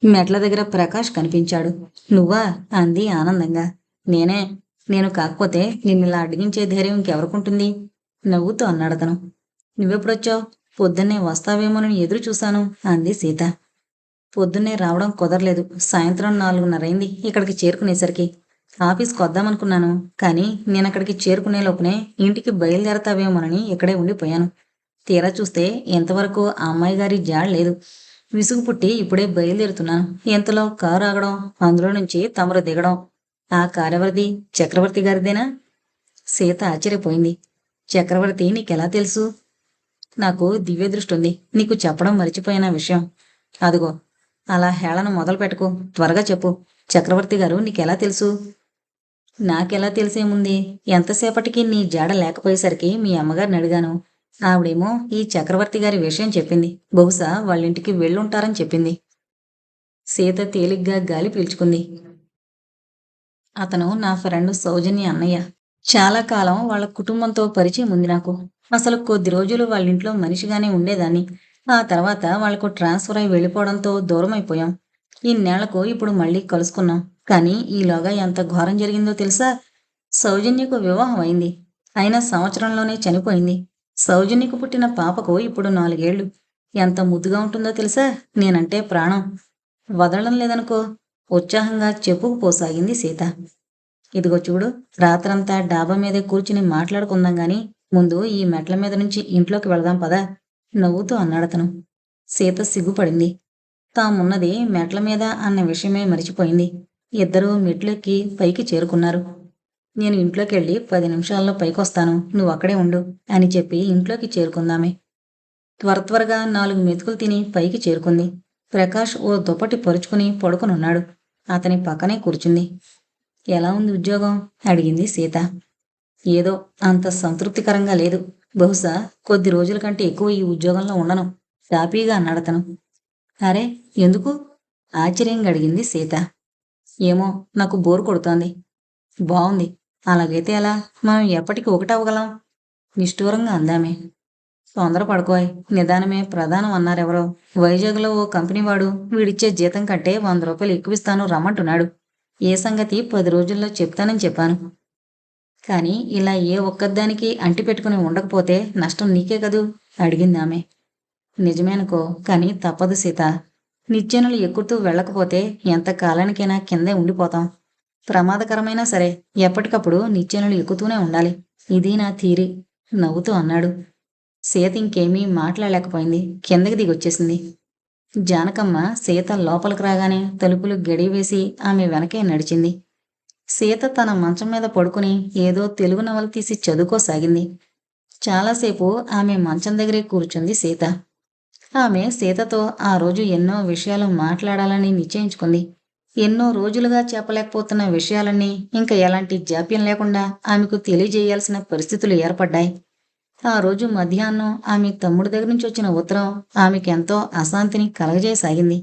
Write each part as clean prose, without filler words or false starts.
మెట్ల దగ్గర ప్రకాష్ కనిపించాడు. నువ్వా? అంది ఆనందంగా. నేనే. నేను కాకపోతే నిన్నిలా అడ్డగించే ధైర్యం ఇంకెవరికుంటుంది? నవ్వుతూ అన్నాడతను. నువ్వెప్పుడొచ్చావు? పొద్దున్నే వస్తావేమోనని ఎదురు చూశాను అంది సీత. పొద్దున్నే రావడం కుదరలేదు. సాయంత్రం 4:30 ఇక్కడికి చేరుకునేసరికి. ఆఫీస్కి వద్దామనుకున్నాను. కానీ నేనక్కడికి చేరుకునే లోపునే ఇంటికి బయలుదేరతావేమోనని ఇక్కడే ఉండిపోయాను. తీరా చూస్తే ఇంతవరకు ఆ అమ్మాయి గారి జాడ లేదు. విసుగు పుట్టి ఇప్పుడే బయలుదేరుతున్నాను. ఇంతలో కారు ఆగడం, అందులో నుంచి తమరు దిగడం. ఆ కారెవరిది? చక్రవర్తి గారిదేనా? సీత ఆశ్చర్యపోయింది. చక్రవర్తి నీకెలా తెలుసు? నాకు దివ్య దృష్టి ఉంది. నీకు చెప్పడం మర్చిపోయిన విషయం. అదిగో, అలా హేళన మొదలు పెట్టకు. త్వరగా చెప్పు. చక్రవర్తి గారు నీకెలా తెలుసు? నాకెలా తెలిసేముంది? ఎంతసేపటికి నీ జాడ లేకపోయేసరికి మీ అమ్మగారిని అడిగాను. ఆవిడేమో ఈ చక్రవర్తి గారి విషయం చెప్పింది. బహుశా వాళ్ళింటికి వెళ్ళుంటారని చెప్పింది. సీత తేలిగ్గా గాలి పీల్చుకుంది. అతను నా ఫ్రెండ్ సౌజన్య అన్నయ్య. చాలా కాలం వాళ్ళ కుటుంబంతో పరిచయం ఉంది నాకు. అసలు కొద్ది రోజులు వాళ్ళింట్లో మనిషిగానే ఉండేదాన్ని. ఆ తర్వాత వాళ్లకు ట్రాన్స్ఫర్ అయి వెళ్ళిపోవడంతో దూరమైపోయాం. ఇన్నేళ్లకు ఇప్పుడు మళ్ళీ కలుసుకున్నాం. కానీ ఈలోగా ఎంత ఘోరం జరిగిందో తెలుసా? సౌజన్యకు వివాహం అయింది. అయినా సంవత్సరంలోనే చనిపోయింది. సౌజన్యకు పుట్టిన పాపకు ఇప్పుడు 4 ఏళ్లు. ఎంత ముద్దుగా ఉంటుందో తెలుసా? నేనంటే ప్రాణం. వదలడం లేదనుకో. ఉత్సాహంగా చెప్పుకుపోసాగింది సీత. ఇదిగో చూడు, రాత్రంతా డాబా మీదే కూర్చుని మాట్లాడుకుందాం గాని ముందు ఈ మెట్ల మీద నుంచి ఇంట్లోకి వెళదాం పదా నవ్వుతూ అన్నాడతను. సీత సిగ్గుపడింది. తామున్నది మెట్ల మీద అన్న విషయమే మరిచిపోయింది. ఇద్దరూ మెట్లెక్కి పైకి చేరుకున్నారు. నేను ఇంట్లోకెళ్ళి 10 నిమిషాల్లో పైకొస్తాను, నువ్వు అక్కడే ఉండు అని చెప్పి ఇంట్లోకి చేరుకుందామే. త్వరగా 4 మెతుకులు తిని పైకి చేరుకుంది. ప్రకాష్ ఓ దుప్పటి పరుచుకుని పడుకునున్నాడు. అతని పక్కనే కూర్చుంది. ఎలా ఉంది ఉద్యోగం? అడిగింది సీత. ఏదో అంత సంతృప్తికరంగా లేదు. బహుశా కొద్ది రోజుల కంటే ఎక్కువ ఈ ఉద్యోగంలో ఉండను హ్యాపీగా అన్నాడతను. అరే, ఎందుకు? ఆశ్చర్యంగా అడిగింది సీత. ఏమో, నాకు బోరు కొడుతోంది. బావుంది. అలాగైతే ఎలా? మనం ఎప్పటికి ఒకటవగలం? నిష్ఠూరంగా అందామే. తొందరపడుకోయ్, నిదానమే ప్రధానం అన్నారెవరో. వైజాగ్లో ఓ కంపెనీ వాడు వీడిచ్చే జీతం కంటే 100 రూపాయలు ఎక్కువిస్తాను రమ్మంటున్నాడు. ఏ సంగతి 10 రోజుల్లో చెప్తానని చెప్పాను. కానీ ఇలా ఏ ఒక్కదానికి అంటిపెట్టుకుని ఉండకపోతే నష్టం నీకే కదూ అడిగిందామె. నిజమేనుకో, కానీ తప్పదు సీత. నిచ్చెనలు ఎక్కుతూ వెళ్ళకపోతే ఎంత కాలానికైనా కిందే ఉండిపోతాం. ప్రమాదకరమైనా సరే ఎప్పటికప్పుడు నిచ్చెనలు ఎక్కుతూనే ఉండాలి. ఇది నా థీరీ నవ్వుతూ అన్నాడు. సీత ఇంకేమీ మాట్లాడలేకపోయింది. కిందకి దిగొచ్చేసింది. జానకమ్మ సీత లోపలికి రాగానే తలుపులు గడియవేసి ఆమె వెనకే నడిచింది. సీత తన మంచం మీద పడుకుని ఏదో తెలుగు నవల తీసి చదువుకోసాగింది. చాలాసేపు ఆమె మంచం దగ్గరే కూర్చుంది సీత. ఆమె సీతతో ఆ రోజు ఎన్నో విషయాలు మాట్లాడాలని నిశ్చయించుకుంది. ఎన్నో రోజులుగా చెప్పలేకపోతున్న విషయాలన్నీ ఇంకా ఎలాంటి జాప్యం లేకుండా ఆమెకు తెలియజేయాల్సిన పరిస్థితులు ఏర్పడ్డాయి. ఆ రోజు మధ్యాహ్నం ఆమె తమ్ముడి దగ్గర నుంచి వచ్చిన ఉత్తరం ఆమెకెంతో అశాంతిని కలగజేయసాగింది.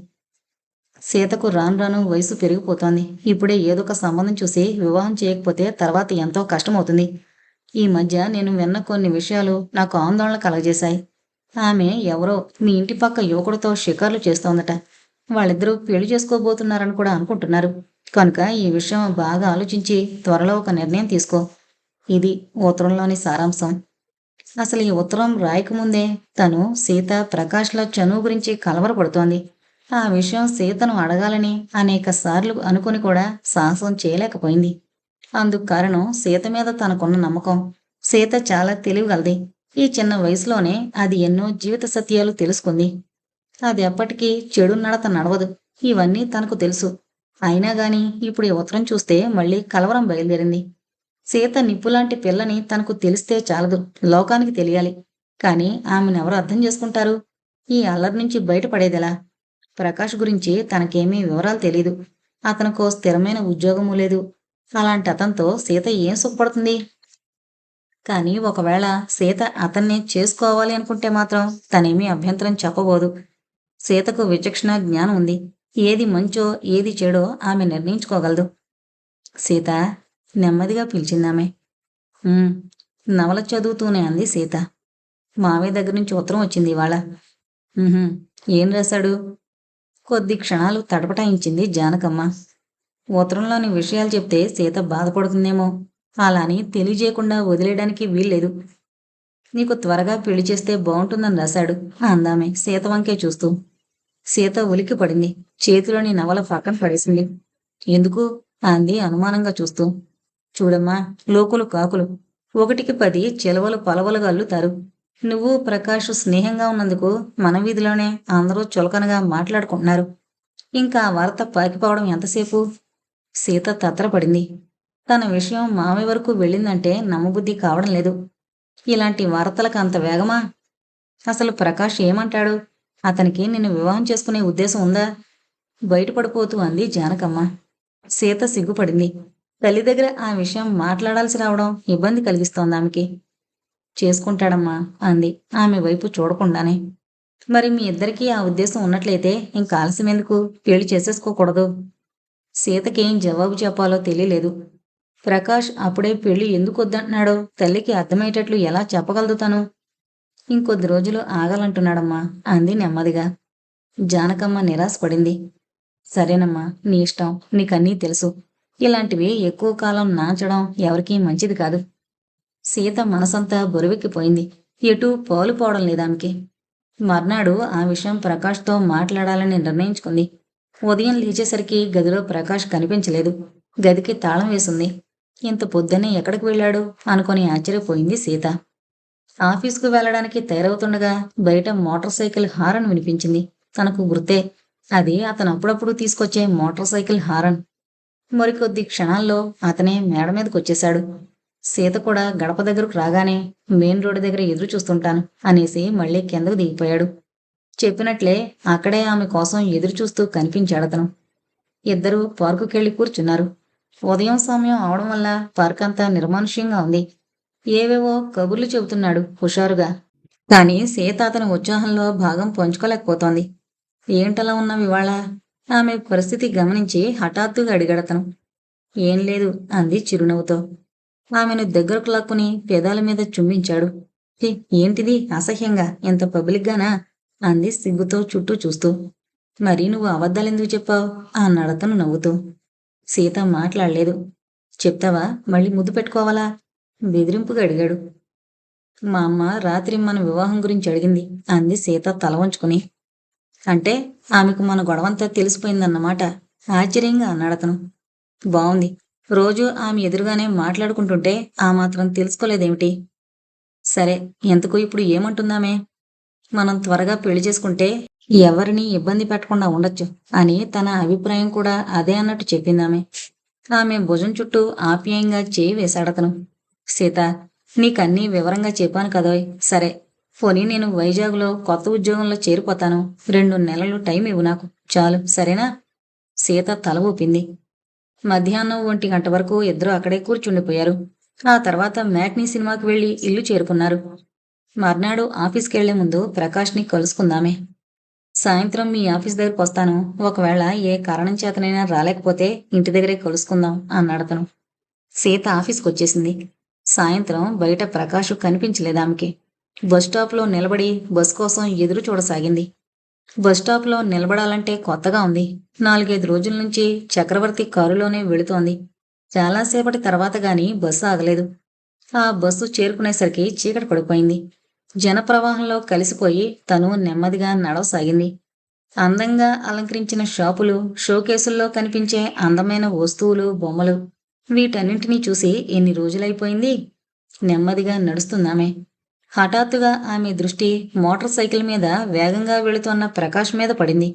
సీతకు రాను రాను వయసు పెరిగిపోతోంది. ఇప్పుడే ఏదొక సంబంధం చూసి వివాహం చేయకపోతే తర్వాత ఎంతో కష్టమవుతుంది. ఈ మధ్య నేను విన్న కొన్ని విషయాలు నాకు ఆందోళన కలగజేశాయి. ఆమె ఎవరో మీ ఇంటి పక్క యువకుడితో షికార్లు చేస్తోందట. వాళ్ళిద్దరూ పెళ్లి చేసుకోబోతున్నారని కూడా అనుకుంటున్నారు. కనుక ఈ విషయం బాగా ఆలోచించి త్వరలో ఒక నిర్ణయం తీసుకో. ఇది ఉత్తరంలోని సారాంశం. అసలు ఈ ఉత్తరం రాయకముందే తను సీత ప్రకాష్ల చనువు గురించి కలవరపడుతోంది. ఆ విషయం సీతను అడగాలని అనేక సార్లు అనుకుని కూడా సాహసం చేయలేకపోయింది. అందుకు కారణం సీత మీద తనకున్న నమ్మకం. సీత చాలా తెలివిగలది. ఈ చిన్న వయసులోనే అది ఎన్నో జీవిత సత్యాలు తెలుసుకుంది. అది ఎప్పటికీ చెడు నడత నడవదు. ఇవన్నీ తనకు తెలుసు. అయినా గాని ఇప్పుడు ఈ ఉత్తరం చూస్తే మళ్ళీ కలవరం బయలుదేరింది. సీత నిప్పులాంటి పిల్లని తనకు తెలిస్తే చాలదు, లోకానికి తెలియాలి. కాని ఆమెనెవరు అర్థం చేసుకుంటారు? ఈ అల్లరి నుంచి బయటపడేదెలా? ప్రకాష్ గురించి తనకేమీ వివరాలు తెలీదు. అతనికో స్థిరమైన ఉద్యోగమూ లేదు. అలాంటి అతనితో సీత ఏం సుఖపడుతుంది? కానీ ఒకవేళ సీత అతన్ని చేసుకోవాలి అనుకుంటే మాత్రం తనేమీ అభ్యంతరం చెప్పబోదు. సీతకు విచక్షణ జ్ఞానం ఉంది. ఏది మంచో ఏది చెడో ఆమె నిర్ణయించుకోగలదు. సీత నెమ్మదిగా పిలిచిందామె. "ఉమ్," నవల చదువుతూనే అంది సీత. మావయ్య దగ్గర నుంచి ఉత్తరం వచ్చింది ఇవాళ. "ఉహుం, ఏం రాశాడు?" కొద్ది క్షణాలు తటపటాయించింది జానకమ్మ. ఉత్తరంలోని విషయాలు చెప్తే సీత బాధపడుతుందేమో, అలా అని తెలియజేయకుండా వదిలేయడానికి వీల్లేదు. నీకు త్వరగా పెళ్లి చేస్తే బాగుంటుందని రాశాడు అందామె సీత వంకే చూస్తూ. సీత ఉలిక్కి పడింది. చేతిలోని నవల పక్కన పడేసింది. ఎందుకు అంది అనుమానంగా చూస్తూ. చూడమ్మా, లోకులు కాకులు 1కి 10 చిలవలు పలవలుగా అల్లుతారు. నువ్వు ప్రకాష్ స్నేహంగా ఉన్నందుకు మన వీధిలోనే అందరూ చులకనగా మాట్లాడుకుంటున్నారు. ఇంకా ఆ వార్త పాకిపోవడం ఎంతసేపు? సీత తత్తరపడింది. తన విషయం మామయ్య వరకు వెళ్ళిందంటే నమ్మబుద్ధి కావడం లేదు. ఇలాంటి వార్తలకు అంత వేగమా? అసలు ప్రకాష్ ఏమంటాడు? అతనికి నిన్ను వివాహం చేసుకునే ఉద్దేశం ఉందా? బయటపడిపోతూ అంది జానకమ్మ. సీత సిగ్గుపడింది. తల్లి దగ్గర ఆ విషయం మాట్లాడాల్సి రావడం ఇబ్బంది కలిగిస్తోంది ఆమెకి. చేసుకుంటాడమ్మా అంది ఆమె వైపు చూడకుండానే. మరి మీ ఇద్దరికీ ఆ ఉద్దేశం ఉన్నట్లయితే ఇంకా ఆలస్యం ఎందుకు? పెళ్లి చేసేసుకోకూడదు? సీతకేం జవాబు చెప్పాలో తెలియలేదు. ప్రకాష్ అప్పుడే పెళ్లి ఎందుకు వద్దంటున్నాడో తల్లికి అర్థమయ్యేటట్లు ఎలా చెప్పగలదు తను? ఇంకొద్ది రోజులు ఆగాలంటున్నాడమ్మా అంది నెమ్మదిగా. జానకమ్మ నిరాశపడింది. సరేనమ్మా, నీ ఇష్టం, నీకన్నీ తెలుసు. ఇలాంటివి ఎక్కువ కాలం నాంచడం ఎవరికీ మంచిది కాదు. సీత మనసంతా బరువెక్కిపోయింది. ఎటూ పాలు పోవడం లేదామెకి. మర్నాడు ఆ విషయం ప్రకాష్తో మాట్లాడాలని నిర్ణయించుకుంది. ఉదయం లేచేసరికి గదిలో ప్రకాష్ కనిపించలేదు. గదికి తాళం వేసింది. ఇంత పొద్దున్నే ఎక్కడికి వెళ్ళాడు అనుకొని ఆశ్చర్యపోయింది సీత. ఆఫీసుకు వెళ్ళడానికి తయారవుతుండగా బయట మోటార్ సైకిల్ హారన్ వినిపించింది. తనకు గుర్తే. అది అతను అప్పుడప్పుడు తీసుకొచ్చే మోటార్ సైకిల్ హారన్. మరికొద్ది క్షణాల్లో అతనే మేడ మీదకొచ్చేశాడు. సీత కూడా గడప దగ్గరకు రాగానే మెయిన్ రోడ్డు దగ్గర ఎదురు చూస్తుంటాను అనేసి మళ్ళీ కిందకు దిగిపోయాడు. చెప్పినట్లే అక్కడే ఆమె కోసం ఎదురు చూస్తూ కనిపించాడతను. ఇద్దరూ పార్కుకెళ్ళి కూర్చున్నారు. ఉదయం సమయం అవడం వల్ల పార్క్ అంతా నిర్మానుష్యంగా ఉంది. ఏవేవో కబుర్లు చెబుతున్నాడు హుషారుగా. కాని సీత అతని ఉత్సాహంలో భాగం పంచుకోలేకపోతోంది. ఏంటలా ఉన్నావు ఇవాళ? ఆమె పరిస్థితి గమనించి హఠాత్తుగా అడిగాడతను. ఏం లేదు అంది చిరునవ్వుతో. ఆమెను దగ్గరకు లాక్కుని పెదాల మీద చుంబించాడు. ఏంటిది అసహ్యంగా, ఎంత పబ్లిక్గానా? అంది సిగ్గుతో చుట్టూ చూస్తూ. మరి నువ్వు అబద్ధాలెందుకు చెప్పావు అన్నాడతను నవ్వుతూ. సీత మాట్లాడలేదు. చెప్తావా? మళ్ళీ ముద్దు పెట్టుకోవాలా? బెదిరింపుగా అడిగాడు. మా అమ్మ రాత్రి మన వివాహం గురించి అడిగింది అంది సీత తల వంచుకుని. అంటే ఆమెకు మన గొడవంతా తెలిసిపోయిందన్నమాట ఆశ్చర్యంగా అన్నాడతను. బావుంది. రోజూ ఆమె ఎదురుగానే మాట్లాడుకుంటుంటే ఆ మాత్రం తెలుసుకోలేదేమిటి? సరే, ఎంతకు ఇప్పుడు ఏమంటుందామే? మనం త్వరగా పెళ్లి చేసుకుంటే ఎవరినీ ఇబ్బంది పెట్టకుండా ఉండొచ్చు అని తన అభిప్రాయం కూడా అదే అన్నట్టు చెప్పిందామె. ఆమె భుజం చుట్టూ ఆప్యాయంగా చేయి వేశాడతను. సీత, నీకన్నీ వివరంగా చెప్పాను కదోయ్. సరే, పోనీ నేను వైజాగ్లో కొత్త ఉద్యోగంలో చేరిపోతాను. 2 నెలలు టైం ఇవ్వు నాకు, చాలు, సరేనా? సీత తల ఊపింది. మధ్యాహ్నం 1 గంట వరకు ఇద్దరూ అక్కడే కూర్చుండిపోయారు. ఆ తర్వాత మ్యాట్నీ సినిమాకి వెళ్లి ఇల్లు చేరుకున్నారు. మర్నాడు ఆఫీస్కెళ్లే ముందు ప్రకాష్ని కలుసుకుందామే. సాయంత్రం మీ ఆఫీస్ దగ్గరకు వస్తాను. ఒకవేళ ఏ కారణం చేతనైనా రాలేకపోతే ఇంటి దగ్గరే కలుసుకుందాం అన్నాడతను. సీత ఆఫీస్కొచ్చేసింది. సాయంత్రం బయట ప్రకాష్ కనిపించలేదామెకి. బస్టాప్లో నిలబడి బస్ కోసం ఎదురు చూడసాగింది. బస్టాప్లో నిలబడాలంటే కొత్తగా ఉంది. 4-5 రోజుల నుంచి చక్రవర్తి కారులోనే వెళుతోంది. చాలాసేపటి తర్వాత గాని బస్సు ఆగలేదు. ఆ బస్సు చేరుకునేసరికి చీకటి పడిపోయింది. జనప్రవాహంలో కలిసిపోయి తను నెమ్మదిగా నడవసాగింది. అందంగా అలంకరించిన షాపులు, షోకేసుల్లో కనిపించే అందమైన వస్తువులు, బొమ్మలు, వీటన్నింటినీ చూసి ఎన్ని రోజులైపోయింది? నెమ్మదిగా నడుస్తుందామె. హఠాత్తుగా ఆమె దృష్టి మోటార్ సైకిల్ మీద వేగంగా వెళుతోన్న ప్రకాష్ మీద పడింది.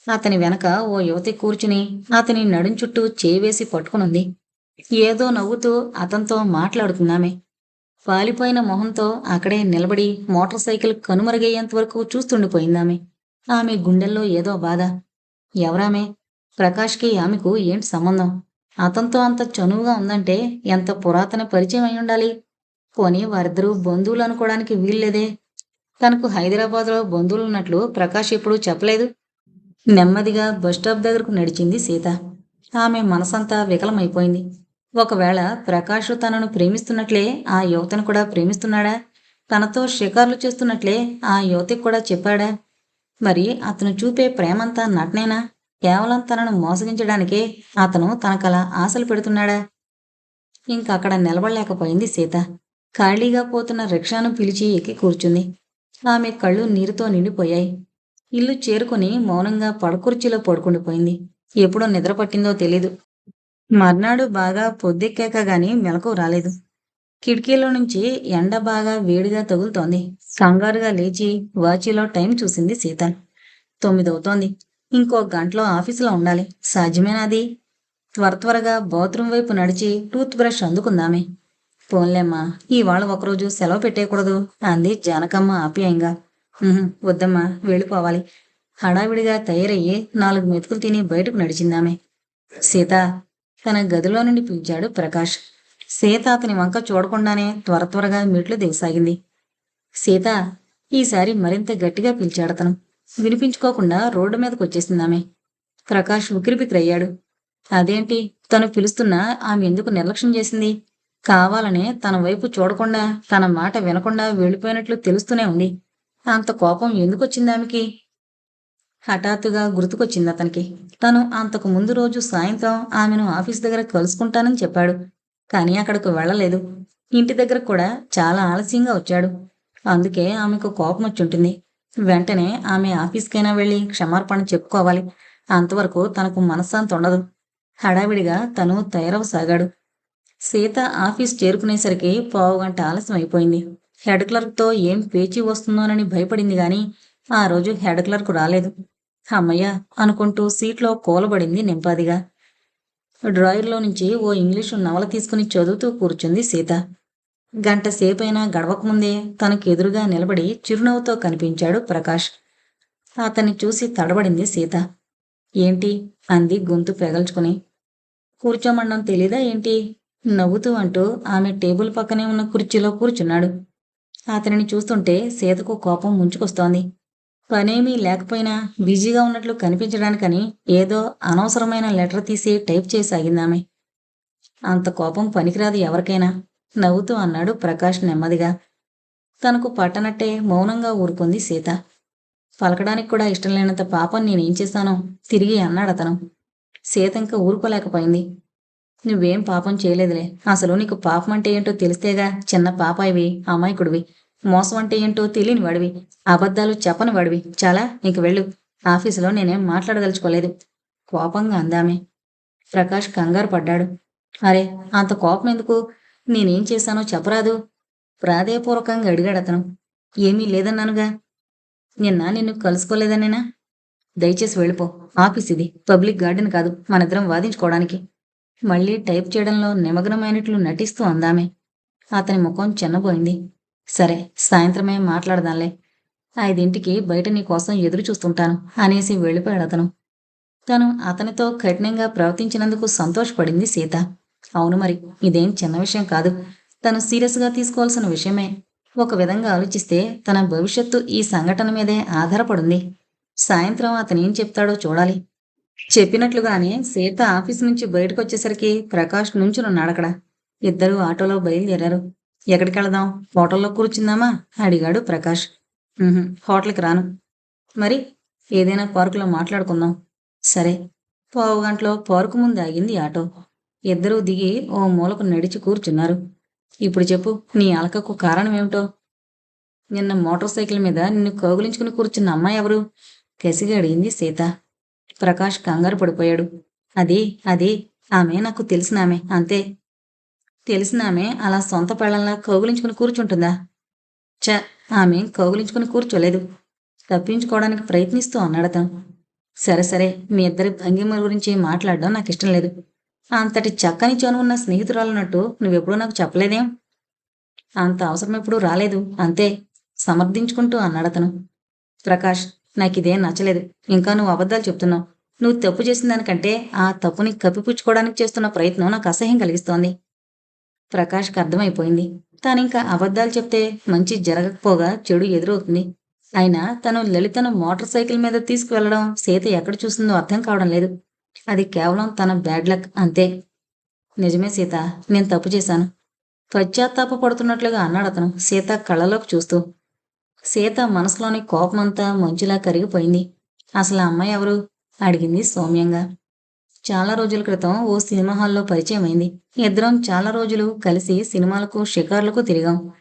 అతని వెనక ఓ యువతి కూర్చుని అతని నడుం చుట్టూ చేయివేసి పట్టుకునుంది. ఏదో నవ్వుతూ అతనితో మాట్లాడుతున్నామే. పాలిపోయిన మొహంతో అక్కడే నిలబడి మోటార్ సైకిల్ కనుమరుగయ్యేంతవరకు చూస్తుండిపోయిందామె. ఆమె గుండెల్లో ఏదో బాధ. ఎవరామె? ప్రకాష్కి ఆమెకు ఏంటి సంబంధం? అతనితో అంత చనువుగా ఉందంటే ఎంత పురాతన పరిచయం అయి ఉండాలి? పోనీ వారిద్దరూ బంధువులు అనుకోవడానికి వీల్లేదే. తనకు హైదరాబాద్లో బంధువులున్నట్లు ప్రకాష్ ఎప్పుడూ చెప్పలేదు. నెమ్మదిగా బస్టాప్ దగ్గరకు నడిచింది సీత. ఆమె మనసంతా వికలమైపోయింది. ఒకవేళ ప్రకాష్ తనను ప్రేమిస్తున్నట్లే ఆ యువతను కూడా ప్రేమిస్తున్నాడా? తనతో షికార్లు చేస్తున్నట్లే ఆ యువతికి కూడా చెప్పాడా? మరి అతను చూపే ప్రేమంతా నటనేనా? కేవలం తనను మోసగించడానికే అతను తనకలా ఆశలు పెడుతున్నాడా? ఇంకక్కడ నిలబడలేకపోయింది సీత. ఖాళీగా పోతున్న రిక్షాను పిలిచి ఎక్కి కూర్చుంది. ఆమె కళ్ళు నీరుతో నిండిపోయాయి. ఇల్లు చేరుకుని మౌనంగా పడకుర్చీలో పడుకుండిపోయింది. ఎప్పుడో నిద్ర పట్టిందో తెలీదు. మర్నాడు బాగా పొద్దెక్కాక గాని మెలకువ రాలేదు. కిటికీలో నుంచి ఎండ బాగా వేడిగా తగులుతోంది. కంగారుగా లేచి వాచీలో టైం చూసింది సీత. 9 అవుతోంది. ఇంకో గంటలో ఆఫీసులో ఉండాలి. సాధ్యమేనా అది? త్వరగా బాత్రూం వైపు నడిచి టూత్ బ్రష్ అందుకుందామె. పోన్లేమ్మా, ఇవాళ ఒకరోజు సెలవు పెట్టేయకూడదు అంది జానకమ్మ ఆప్యాయంగా. వద్దమ్మా, వెళ్ళిపోవాలి. హడావిడిగా తయారయ్యి 4 మెతుకులు తిని బయటకు నడిచిందామె. సీత, తన గదిలో నుండి పిలిచాడు ప్రకాష్. సీత అతని వంక చూడకుండానే త్వరగా మెట్లు దిగసాగింది. సీత, ఈసారి మరింత గట్టిగా పిలిచాడతను. వినిపించుకోకుండా రోడ్డు మీదకు వచ్చేసిందామె. ప్రకాష్ ఉక్కిరిబిక్కిరయ్యాడు. అదేంటి, తను పిలుస్తున్నా ఆమె ఎందుకు నిర్లక్ష్యం చేసింది? కావాలనే తన వైపు చూడకుండా, తన మాట వినకుండా వెళ్ళిపోయినట్లు తెలుస్తూనే ఉంది. అంత కోపం ఎందుకొచ్చింది ఆమెకి? హఠాత్తుగా గుర్తుకొచ్చింది అతనికి. తను అంతకు ముందు రోజు సాయంత్రం ఆమెను ఆఫీస్ దగ్గర కలుసుకుంటానని చెప్పాడు. కానీ అక్కడకు వెళ్ళలేదు. ఇంటి దగ్గర కూడా చాలా ఆలస్యంగా వచ్చాడు. అందుకే ఆమెకు కోపం వచ్చుంటుంది. వెంటనే ఆమె ఆఫీస్కైనా వెళ్ళి క్షమార్పణ చెప్పుకోవాలి. అంతవరకు తనకు మనశ్శాంతి ఉండదు. హడావిడిగా తను తయారవసాగాడు. సీత ఆఫీస్ చేరుకునేసరికి పావుగంట ఆలస్యం అయిపోయింది. హెడ్ క్లర్క్తో ఏం పేచీ వస్తుందోనని భయపడింది గాని ఆ రోజు హెడ్ క్లర్క్ రాలేదు. అమ్మయ్య అనుకుంటూ సీట్లో కూలబడింది నింపాదిగా. డ్రాయర్లో నుంచి ఓ ఇంగ్లీషు నవల తీసుకుని చదువుతూ కూర్చుంది సీత. గంట సేపైనా గడవకముందే తనకెదురుగా నిలబడి చిరునవ్వుతో కనిపించాడు ప్రకాష్. అతన్ని చూసి తడబడింది సీత. ఏంటి అంది గొంతు పెగల్చుకుని. కూర్చోమనడం తెలీదా ఏంటి? నవ్వుతూ అంటూ ఆమె టేబుల్ పక్కనే ఉన్న కుర్చీలో కూర్చున్నాడు. అతనిని చూస్తుంటే సీతకు కోపం ముంచుకొస్తోంది. పనేమీ లేకపోయినా బిజీగా ఉన్నట్లు కనిపించడానికని ఏదో అనవసరమైన లెటర్ తీసి టైప్ చేసాగిందామె. అంత కోపం పనికిరాదు ఎవరికైనా, నవ్వుతూ అన్నాడు ప్రకాష్ నెమ్మదిగా. తనకు పట్టనట్టే మౌనంగా ఊరుకుంది సీత. పలకడానికి కూడా ఇష్టం లేనంత పాపం నేనేం చేశానో తిరిగి అన్నాడతను. సీత ఇంకా ఊరుకోలేకపోయింది. నువ్వేం పాపం చేయలేదులే. అసలు నీకు పాపం అంటే ఏంటో తెలిస్తేగా చిన్న పాపాయివి, అమాయకుడివి. మోసం అంటే ఏంటో తెలియని వాడివి, అబద్ధాలు చెప్పని వాడివి. చాలా, ఇంక వెళ్ళు. ఆఫీసులో నేనేం మాట్లాడదలుచుకోలేదు కోపంగా అందామె. ప్రకాష్ కంగారు పడ్డాడు. అరే, అంత కోపం ఎందుకు? నేనేం చేశానో చెప్పరాదు? ప్రాధేయపూర్వకంగా అడిగాడతను. ఏమీ లేదన్నానుగా. నిన్ను కలుసుకోలేదనేనా? దయచేసి వెళ్ళిపో. ఆఫీస్ ఇది, పబ్లిక్ గార్డెన్ కాదు మనిద్దరం వాదించుకోవడానికి. మళ్ళీ టైప్ చేయడంలో నిమగ్నమైనట్లు నటిస్తూ అందామె. అతని ముఖం చిన్నబోయింది. సరే, సాయంత్రమే మాట్లాడదాంలే. 5ంటికి బయట నీకోసం ఎదురు చూస్తుంటాను అనేసి వెళ్ళిపోయాడతను. తను అతనితో కఠినంగా ప్రవర్తించినందుకు సంతోషపడింది సీత. అవును మరి, ఇదేం చిన్న విషయం కాదు. తను సీరియస్గా తీసుకోవాల్సిన విషయమే. ఒక విధంగా ఆలోచిస్తే తన భవిష్యత్తు ఈ సంఘటన మీదే ఆధారపడింది. సాయంత్రం అతనేం చెప్తాడో చూడాలి. చెప్పినట్లుగానే సీత ఆఫీస్ నుంచి బయటకొచ్చేసరికి ప్రకాష్ నుంచునున్నాడక్కడ. ఇద్దరూ ఆటోలో బయలుదేరారు. ఎక్కడికెళదాం? హోటల్లో కూర్చుందామా? అడిగాడు ప్రకాష్. హోటల్కి రాను. మరి ఏదైనా పార్కులో మాట్లాడుకుందాం. సరే. పావుగంటలో పార్కు ముందు ఆగింది ఆటో. ఇద్దరూ దిగి ఓ మూలకు నడిచి కూర్చున్నారు. ఇప్పుడు చెప్పు, నీ అలకకు కారణమేమిటో? నిన్న మోటార్ సైకిల్ మీద నిన్ను కౌగిలించుకుని కూర్చున్న అమ్మాయి ఎవరు? కసిగా అడిగింది సీత. ప్రకాష్ కంగారు పడిపోయాడు. అది ఆమె నాకు తెలిసినామె, అంతే. తెలిసినామె అలా సొంత పెళ్ళంలా కౌగిలించుకుని కూర్చుంటుందా? చ, ఆమె కౌగిలించుకుని కూర్చోలేదు. తప్పించుకోవడానికి ప్రయత్నిస్తూ అన్నాడతను. సరే, మీ ఇద్దరి భంగిమల గురించి మాట్లాడడం నాకు ఇష్టం లేదు. అంతటి చక్కని చనువున్న స్నేహితురాలన్నట్టు నువ్వెప్పుడూ నాకు చెప్పలేదేం? అంత అవసరం ఎప్పుడూ రాలేదు, అంతే సమర్థించుకుంటూ అన్నాడతను. ప్రకాష్, నాకిదేం నచ్చలేదు. ఇంకా నువ్వు అబద్ధాలు చెప్తున్నావు. నువ్వు తప్పు చేసిన దానికంటే ఆ తప్పుని కప్పిపుచ్చుకోవడానికి చేస్తున్న ప్రయత్నం నాకు అసహ్యం కలిగిస్తోంది. ప్రకాష్కి అర్థమైపోయింది. తానింకా అబద్ధాలు చెప్తే మంచి జరగకపోగా చెడు ఎదురవుతుంది. అయినా తను లలితను మోటార్ సైకిల్ మీద తీసుకువెళ్లడం సీత ఎక్కడ చూసిందో అర్థం కావడం లేదు. అది కేవలం తన బ్యాడ్ లక్, అంతే. నిజమే సీత, నేను తప్పు చేశాను. పశ్చాత్తాప పడుతున్నట్లుగా అన్నాడతను సీత కళ్ళలోకి చూస్తూ. సీత మనసులోని కోపమంతా మంచులా కరిగిపోయింది. అసలు ఆ అమ్మాయి ఎవరు? అడిగింది సౌమ్యంగా. చాలా రోజుల క్రితం ఓ సినిమా హాల్లో పరిచయమైంది. ఇద్దరం చాలా రోజులు కలిసి సినిమాలకు, షికార్లకు తిరిగాం.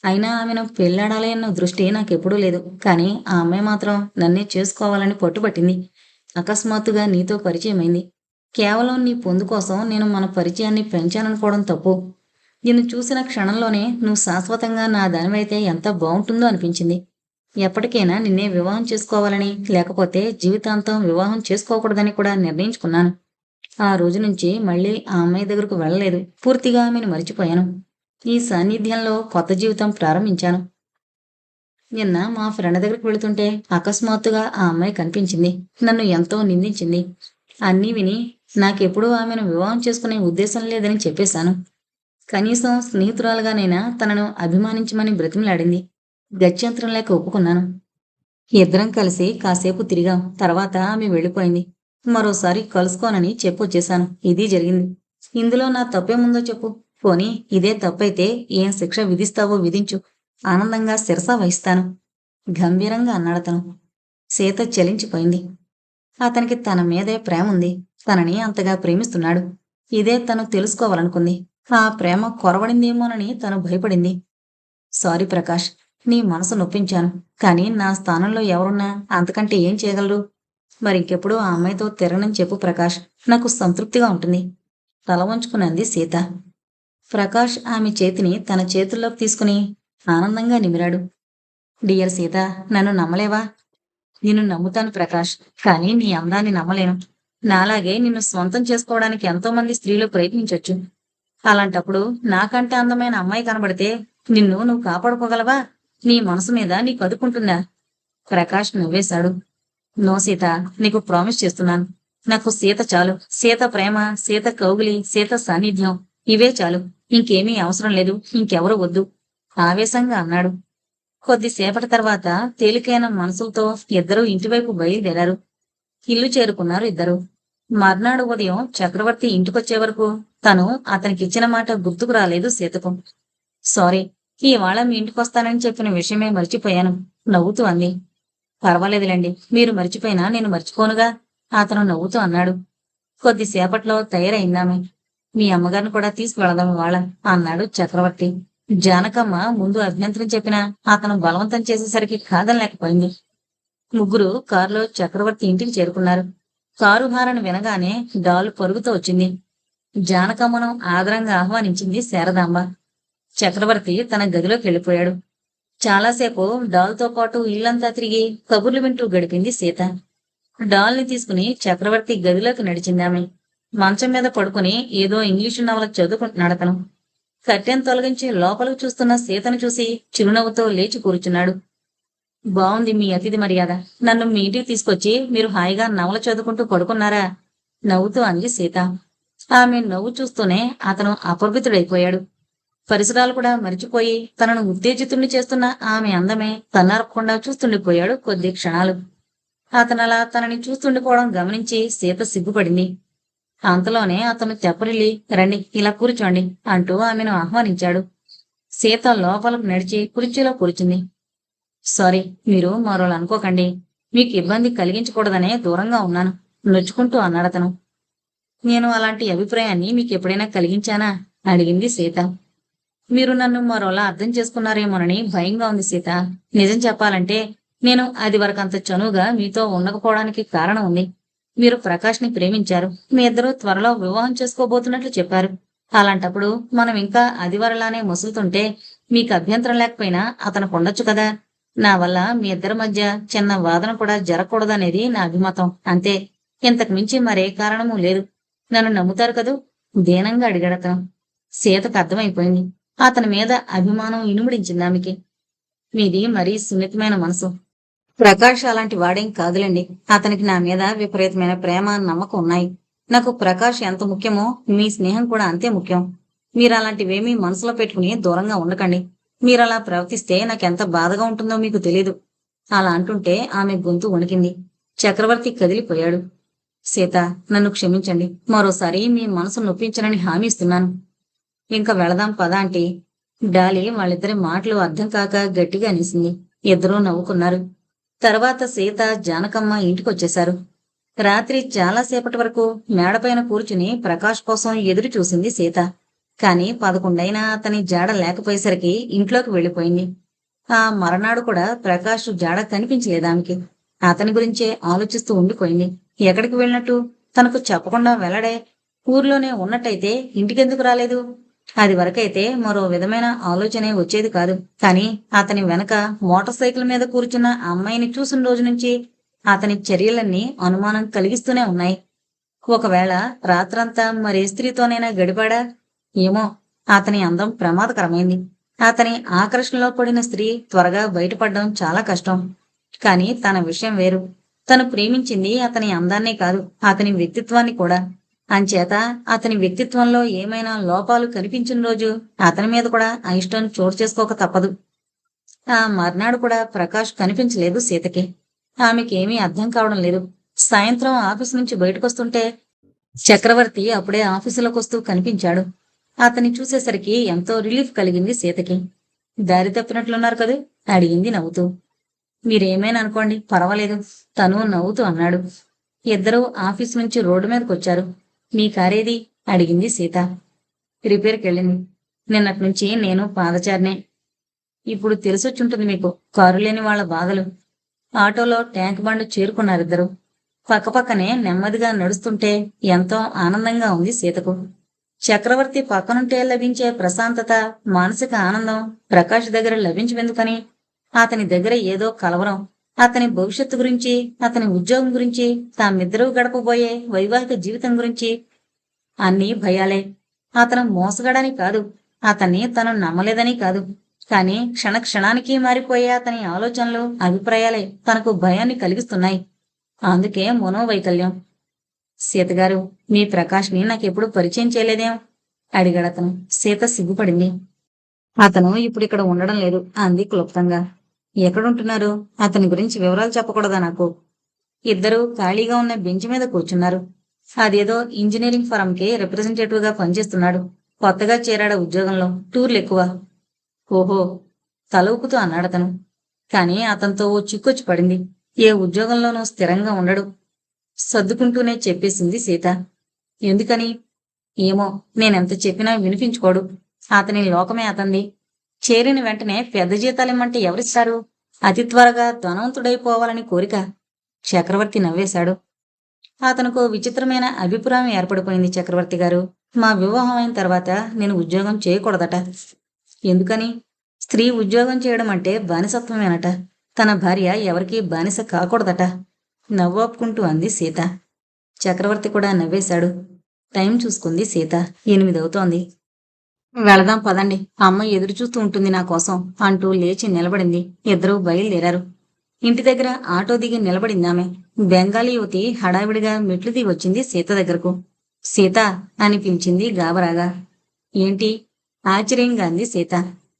అయినా ఆమెను పెళ్లాడాలి అన్న దృష్టి నాకెప్పుడూ లేదు. కానీ ఆ అమ్మాయి మాత్రం నన్నే చేసుకోవాలని పట్టుపట్టింది. అకస్మాత్తుగా నీతో పరిచయమైంది. కేవలం నీ పొందు కోసం నేను మన పరిచయాన్ని పెంచాననుకోవడం తప్పు. నిన్ను చూసిన క్షణంలోనే నువ్వు శాశ్వతంగా నా దానివైతే ఎంత బావుంటుందో అనిపించింది. ఎప్పటికైనా నిన్నే వివాహం చేసుకోవాలని, లేకపోతే జీవితాంతం వివాహం చేసుకోకూడదని కూడా నిర్ణయించుకున్నాను. ఆ రోజు నుంచి మళ్ళీ ఆ అమ్మాయి దగ్గరకు వెళ్ళలేదు. పూర్తిగా ఆమెను మరిచిపోయాను. ఈ సాన్నిధ్యంలో కొత్త జీవితం ప్రారంభించాను. నిన్న మా ఫ్రెండ్ దగ్గరికి వెళుతుంటే అకస్మాత్తుగా ఆ అమ్మాయి కనిపించింది. నన్ను ఎంతో నిందించింది. అన్నీ విని నాకెప్పుడూ ఆమెను వివాహం చేసుకునే ఉద్దేశం లేదని చెప్పేశాను. కనీసం స్నేహితురాలుగానైనా తనను అభిమానించమని బ్రతిమిలాడింది. గత్యంతరం లేక ఒప్పుకున్నాను. ఇద్దరం కలిసి కాసేపు తిరిగాం. తర్వాత ఆమె వెళ్ళిపోయింది. మరోసారి కలుసుకోనని చెప్పొచ్చేశాను. ఇది జరిగింది. ఇందులో నా తప్పేముందో చెప్పు. పోనీ ఇదే తప్పైతే ఏం శిక్ష విధిస్తావో విధించు. ఆనందంగా శిరస వహిస్తాను. గంభీరంగా అన్నాడతను. సీత చలించిపోయింది. అతనికి తన మీదే ప్రేముంది. తనని అంతగా ప్రేమిస్తున్నాడు. ఇదే తను తెలుసుకోవాలనుకుంది. ఆ ప్రేమ కొరవడిందేమోనని తను భయపడింది. సారీ ప్రకాష్. నీ మనసు నొప్పించాను. కానీ నా స్థానంలో ఎవరున్నా అంతకంటే ఏం చేయగలరు? మరింకెప్పుడు ఆ అమ్మాయితో తిరగనని చెప్పు ప్రకాష్. నాకు సంతృప్తిగా ఉంటుంది. తల వంచుకునంది సీత. ప్రకాష్ ఆమె చేతిని తన చేతుల్లోకి తీసుకుని ఆనందంగా నిమిరాడు. డియర్ సీత, నన్ను నమ్మలేవా? నిన్ను నమ్ముతాను ప్రకాష్. కానీ నీ అందాన్ని నమ్మలేను. నాలాగే నిన్ను స్వంతం చేసుకోవడానికి ఎంతోమంది స్త్రీలు ప్రయత్నించొచ్చు. అలాంటప్పుడు నాకంటే అందమైన అమ్మాయి కనబడితే నిన్ను నువ్వు కాపాడుకోగలవా? నీ మనసు మీద నీకు అదుకుంటుందా? ప్రకాష్ నవ్వేశాడు. నో సీత, నీకు ప్రామిస్ చేస్తున్నాను. నాకు సీత చాలు. సీత ప్రేమ, సీత కౌగిలి, సీత సాన్నిధ్యం ఇవే చాలు. ఇంకేమీ అవసరం లేదు. ఇంకెవరూ వద్దు ఆవేశంగా అన్నాడు. కొద్దిసేపటి తర్వాత తేలికైన మనసులతో ఇద్దరూ ఇంటివైపు బయలుదేరారు. ఇల్లు చేరుకున్నారు ఇద్దరు. మర్నాడు ఉదయం చక్రవర్తి ఇంటికొచ్చే వరకు తను అతనికిచ్చిన మాట గుర్తుకు రాలేదు సీతకు. సారీ, ఇవాళ మీ ఇంటికొస్తానని చెప్పిన విషయమే మర్చిపోయాను నవ్వుతూ అంది. పర్వాలేదులేండి, మీరు మర్చిపోయినా నేను మర్చిపోనుగా అతను నవ్వుతూ అన్నాడు. కొద్దిసేపట్లో తయారైందామె. మీ అమ్మగారిని కూడా తీసుకువెళదాం ఇవాళ అన్నాడు చక్రవర్తి. జానకమ్మ ముందు అభ్యంతరం చెప్పినా అతను బలవంతం చేసేసరికి కాదనలేకపోయింది. ముగ్గురు కారులో చక్రవర్తి ఇంటికి చేరుకున్నారు. కారు హారన వినగానే డాలు పరుగుతూ వచ్చింది. జానకమ్మను ఆదరంగా ఆహ్వానించింది శారదాంబ. చక్రవర్తి తన గదిలోకి వెళ్ళిపోయాడు. చాలాసేపు డాల్తో పాటు ఇల్లంతా తిరిగి కబుర్లు వింటూ గడిపింది సీత. డాల్ని తీసుకుని చక్రవర్తి గదిలోకి నడిచిందామె. మంచం మీద పడుకుని ఏదో ఇంగ్లీషు నవల చదువుకుంటున్నాడు అతను. కట్టెను తొలగించి లోపలికి చూస్తున్న సీతను చూసి చిరునవ్వుతో లేచి కూర్చున్నాడు. బావుంది మీ అతిథి మర్యాద. నన్ను మీ ఇంటికి తీసుకొచ్చి మీరు హాయిగా నవల చదువుకుంటూ పడుకున్నారా? నవ్వుతూ అంది సీత. ఆమె నవ్వు చూస్తూనే అతను అపరిమితుడైపోయాడు. పరిసరాలు కూడా మరిచిపోయి తనను ఉత్తేజితుణ్ణి చేస్తున్న ఆమె అందమే తన్నారకుండా చూస్తుండిపోయాడు కొద్ది క్షణాలు. అతనలా తనని చూస్తుండిపోవడం గమనించి సీత సిగ్గుపడింది. అంతలోనే అతను తెప్పరిల్లి రండి ఇలా కూర్చోండి అంటూ ఆమెను ఆహ్వానించాడు. సీత లోపలకు నడిచి కుర్చీలో కూర్చుంది. సారీ, మీరు మరోలా అనుకోకండి. మీకు ఇబ్బంది కలిగించకూడదనే దూరంగా ఉన్నాను నొచ్చుకుంటూ అన్నాడతను. నేను అలాంటి అభిప్రాయాన్ని మీకు ఎప్పుడైనా కలిగించానా? అడిగింది సీత. మీరు నన్ను మరోలా అర్థం చేసుకున్నారేమోనని భయంగా ఉంది సీత. నిజం చెప్పాలంటే నేను అది వరకంత చనువుగా మీతో ఉండకపోవడానికి కారణం ఉంది. మీరు ప్రకాష్ని ప్రేమించారు. మీ ఇద్దరూ త్వరలో వివాహం చేసుకోబోతున్నట్లు చెప్పారు. అలాంటప్పుడు మనం ఇంకా అదివరలానే ముసులుతుంటే మీకు అభ్యంతరం లేకపోయినా అతనికి ఉండొచ్చు కదా. నా వల్ల మీ ఇద్దరి మధ్య చిన్న వాదన కూడా జరగకూడదనేది నా అభిమతం. అంతే, ఇంతకు మించి మరే కారణమూ లేదు. నన్ను నమ్ముతారు కదూ? దీనంగా అడిగాడతను. సీతకు అర్థమైపోయింది. అతని మీద అభిమానం ఇనుముడించింది ఆమెకి. మీది మరీ సున్నితమైన మనసు. ప్రకాష్ అలాంటి వాడేం కాదులేండి. అతనికి నా మీద విపరీతమైన ప్రేమ, నమ్మకం ఉన్నాయి. నాకు ప్రకాష్ ఎంత ముఖ్యమో మీ స్నేహం కూడా అంతే ముఖ్యం. మీరు అలాంటివేమీ మనసులో పెట్టుకుని దూరంగా ఉండకండి. మీరలా ప్రవర్తిస్తే నాకెంత బాధగా ఉంటుందో మీకు తెలీదు. అలా అంటుంటే ఆమె గొంతు వణికింది. చక్రవర్తి కదిలిపోయాడు. సీత, నన్ను క్షమించండి. మరోసారి మీ మనసు నొప్పించనని హామీ ఇస్తున్నాను. ఇంకా వెళదాం పద ఆంటీ. డాలి వాళ్ళిద్దరి మాటలు అర్థం కాక గట్టిగా అనేసింది. ఇద్దరూ నవ్వుకున్నారు. తర్వాత సీత, జానకమ్మ ఇంటికొచ్చేశారు. రాత్రి చాలాసేపటి వరకు మేడపైన కూర్చుని ప్రకాష్ కోసం ఎదురు చూసింది సీత. కాని 11 అతని జాడ లేకపోయేసరికి ఇంట్లోకి వెళ్ళిపోయింది. ఆ మరనాడు కూడా ప్రకాష్ జాడ కనిపించలేదామెకి. అతని గురించే ఆలోచిస్తూ ఉండిపోయింది. ఎక్కడికి వెళ్ళినట్టు? తనకు చెప్పకుండా వెళ్ళడే. ఊర్లోనే ఉన్నట్టయితే ఇంటికెందుకు రాలేదు? అది వరకైతే మరో విధమైన ఆలోచనే వచ్చేది కాదు. కాని అతని వెనక మోటార్ సైకిల్ మీద కూర్చున్న అమ్మాయిని చూసిన రోజు నుంచి అతని చర్యలన్నీ అనుమానం కలిగిస్తూనే ఉన్నాయి. ఒకవేళ రాత్రంతా మరే స్త్రీతోనైనా గడిపాడా? ఏమో. అతని అందం ప్రమాదకరమైంది. అతని ఆకర్షణలో పడిన స్త్రీ త్వరగా బయటపడడం చాలా కష్టం. కాని తన విషయం వేరు. తను ప్రేమించింది అతని అందాన్నే కాదు, అతని వ్యక్తిత్వాన్ని కూడా. అంచేత అతని వ్యక్తిత్వంలో ఏమైనా లోపాలు కనిపించిన రోజు అతని మీద కూడా అయిష్టం చోటు చేసుకోక తప్పదు. ఆ మర్నాడు కూడా ప్రకాష్ కనిపించలేదు సీతకి. ఆమెకేమీ అర్థం కావడం లేదు. సాయంత్రం ఆఫీసు నుంచి బయటకొస్తుంటే చక్రవర్తి అప్పుడే ఆఫీసులోకొస్తూ కనిపించాడు. అతన్ని చూసేసరికి ఎంతో రిలీఫ్ కలిగింది సీతకి. దారి తప్పినట్లున్నారు కదూ? అడిగింది నవ్వుతూ. మీరేమైనా అనుకోండి, పర్వాలేదు, తను నవ్వుతూ అన్నాడు. ఇద్దరూ ఆఫీసు నుంచి రోడ్డు మీదకొచ్చారు. మీ కారేది? అడిగింది సీత. రిపేర్కెళ్ళింది. నిన్నట్నుంచి నేను పాదచారినే. ఇప్పుడు తెలిసొచ్చుంటుంది మీకు కారు లేని వాళ్ల బాధలు. ఆటోలో ట్యాంక్ బండ్ చేరుకున్నారిద్దరు. పక్కపక్కనే నెమ్మదిగా నడుస్తుంటే ఎంతో ఆనందంగా ఉంది సీతకు. చక్రవర్తి పక్కనుంటే లభించే ప్రశాంతత, మానసిక ఆనందం ప్రకాష్ దగ్గర లభించవెందుకని? అతని దగ్గర ఏదో కలవరం. అతని భవిష్యత్తు గురించి, అతని ఉద్యోగం గురించి, తామిద్దరూ గడపబోయే వైవాహిక జీవితం గురించి అన్నీ భయాలే. అతను మోసగాడని కాదు, అతన్ని తను నమ్మలేదని కాదు. కాని క్షణక్షణానికి మారిపోయే అతని ఆలోచనలు, అభిప్రాయాలే తనకు భయాన్ని కలిగిస్తున్నాయి. అందుకే మనోవైకల్యం. సీతగారు, మీ ప్రకాష్ని నాకెప్పుడు పరిచయం చేయలేదేం? అడిగాడతను. సీత సిగ్గుపడింది. అతను ఇప్పుడిక్కడ ఉండడం లేదు అంది క్లుప్తంగా. ఎక్కడుంటున్నారు? అతని గురించి వివరాలు చెప్పకూడదా నాకు? ఇద్దరూ ఖాళీగా ఉన్న బెంచ్ మీద కూర్చున్నారు. అదేదో ఇంజనీరింగ్ ఫరంకి రిప్రజెంటేటివ్ గా పనిచేస్తున్నాడు. కొత్తగా చేరాడ ఉద్యోగంలో. టూర్లు ఎక్కువ. ఓహో, తల ఊపుతూ అన్నాడతను. కాని అతనితో ఓ చిక్కొచ్చి పడింది. ఏ ఉద్యోగంలోనూ స్థిరంగా ఉండడు. సర్దుకుంటూనే చెప్పేసింది సీత. ఎందుకని? ఏమో, నేనెంత చెప్పినా వినిపించుకోడు. అతని లోకమే అతంది. చేరిన వెంటనే పెద్ద జీతాలిమ్మంటే ఎవరిస్తారు? అతి త్వరగా ధనవంతుడైపోవాలని కోరిక. చక్రవర్తి నవ్వేశాడు. అతనుకో విచిత్రమైన అభిప్రాయం ఏర్పడిపోయింది. చక్రవర్తి గారు, మా వివాహం అయిన తర్వాత నేను ఉద్యోగం చేయకూడదట. ఎందుకని? స్త్రీ ఉద్యోగం చేయడం అంటే బానిసత్వమేనట. తన భార్య ఎవరికీ బానిస కాకూడదట. నవ్వొప్పుకుంటూ అంది సీత. చక్రవర్తి కూడా నవ్వేశాడు. టైం చూసుకుంది సీత. 8 అవుతోంది. వెళదాం పదండి, అమ్మ ఎదురుచూస్తూ ఉంటుంది నా కోసం అంటూ లేచి నిలబడింది. ఇద్దరూ బయలుదేరారు. ఇంటి దగ్గర ఆటో దిగి నిలబడిందామె. బెంగాలీ యువతి హడావిడిగా మెట్లు దిగి వచ్చింది సీత దగ్గరకు. సీత అని పిలిచింది గాబరాగా. ఏంటి? ఆశ్చర్యంగా అంది సీత.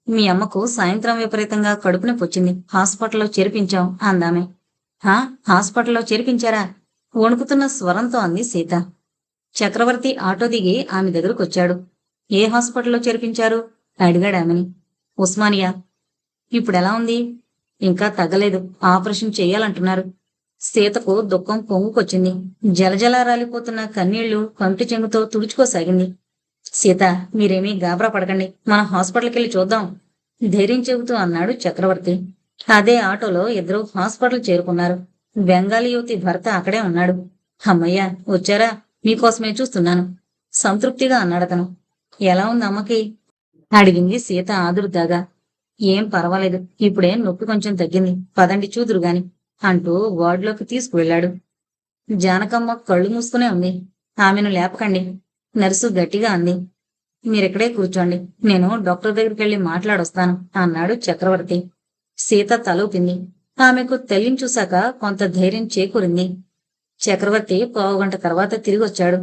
మీ అమ్మకు సాయంత్రం విపరీతంగా కడుపు నొప్పి వచ్చింది. హాస్పిటల్లో చేర్పించాం అందామె. హా, హాస్పిటల్లో చేర్పించారా? వణుకుతున్న స్వరంతో అంది సీత. చక్రవర్తి ఆటో దిగి ఆమె దగ్గరకొచ్చాడు. ఏ హాస్పిటల్లో చేర్పించారు? అడిగాడామెని. ఉస్మానియా. ఇప్పుడెలా ఉంది? ఇంకా తగ్గలేదు. ఆపరేషన్ చెయ్యాలంటున్నారు. సీతకు దుఃఖం పొంగుకొచ్చింది. జలజల రాలిపోతున్న కన్నీళ్లు కంటి చెంగుతో తుడుచుకోసాగింది. సీత, మీరేమీ గాబరా పడకండి, మనం హాస్పిటల్కెళ్ళి చూద్దాం ధైర్యం చెబుతూ అన్నాడు చక్రవర్తి. అదే ఆటోలో ఇద్దరూ హాస్పిటల్ చేరుకున్నారు. బెంగాలీ యువతి భర్త అక్కడే ఉన్నాడు. అమ్మయ్యా, వచ్చారా? మీకోసమే చూస్తున్నాను సంతృప్తిగా అన్నాడతను. ఎలా ఉంది అమ్మకి? అడిగింది సీత ఆదుర్దాగా. ఏం పర్వాలేదు, ఇప్పుడే నొప్పి కొంచెం తగ్గింది. పదండి చూదురుగాని అంటూ వార్డులోకి తీసుకువెళ్లాడు. జానకమ్మ కళ్ళు మూసుకునే ఉంది. ఆమెను లేపకండి, నర్సు గట్టిగా అంది. మీరిక్కడే కూర్చోండి, నేను డాక్టర్ దగ్గరికెళ్ళి మాట్లాడొస్తాను అన్నాడు చక్రవర్తి. సీత తలూపింది. ఆమెకు తల్లిని చూశాక కొంత ధైర్యం చేకూరింది. చక్రవర్తి పావుగంట తర్వాత తిరిగొచ్చాడు.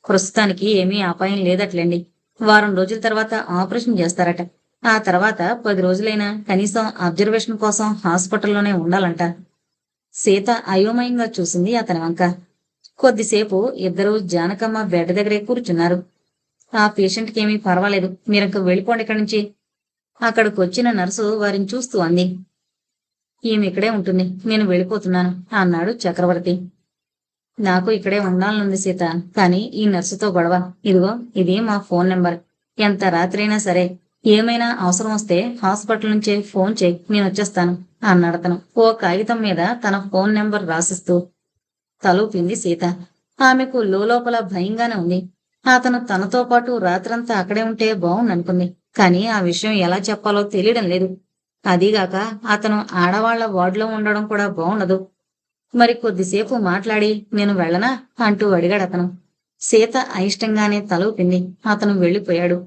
ప్రస్తుతానికి ఏమీ అపాయం లేదట్లేండి. వారం రోజుల తర్వాత ఆపరేషన్ చేస్తారట. ఆ తర్వాత 10 రోజులైనా కనీసం అబ్జర్వేషన్ కోసం హాస్పిటల్లోనే ఉండాలంట. సీత అయోమయంగా చూసింది అతని వంక. కొద్దిసేపు ఇద్దరూ జానకమ్మ బెడ్ దగ్గరే కూర్చున్నారు. ఆ పేషెంట్కి ఏమీ పర్వాలేదు, మీరింక వెళ్ళిపోండి ఇక్కడి నుంచి అక్కడికొచ్చిన నర్సు వారిని చూస్తూ అంది. ఈమె ఇక్కడే ఉంటుంది, నేను వెళ్ళిపోతున్నాను అన్నాడు చక్రవర్తి. నాకు ఇక్కడే ఉండాలనుంది సీత, కానీ ఈ నర్సుతో గొడవ. ఇదిగో, ఇది మా ఫోన్ నెంబర్. ఎంత రాత్రైనా సరే, ఏమైనా అవసరం వస్తే హాస్పిటల్ నుంచే ఫోన్ చేయి, నేను వచ్చేస్తాను అన్నాడతను ఓ కాగితం మీద తన ఫోన్ నెంబర్ రాసిస్తూ. తలూపింది సీత. ఆమెకు లోపల భయంగానే ఉంది. అతను తనతో పాటు రాత్రంతా అక్కడే ఉంటే బావుండనుకుంది. కానీ ఆ విషయం ఎలా చెప్పాలో తెలియడం లేదు. అదీగాక అతను ఆడవాళ్ల వార్డులో ఉండడం కూడా బావుండదు. మరి కొద్దిసేపు మాట్లాడి నేను వెళ్ళనా అంటూ అడిగాడతను. సీత అయిష్టంగానే తలూపింది. అతను వెళ్ళిపోయాడు.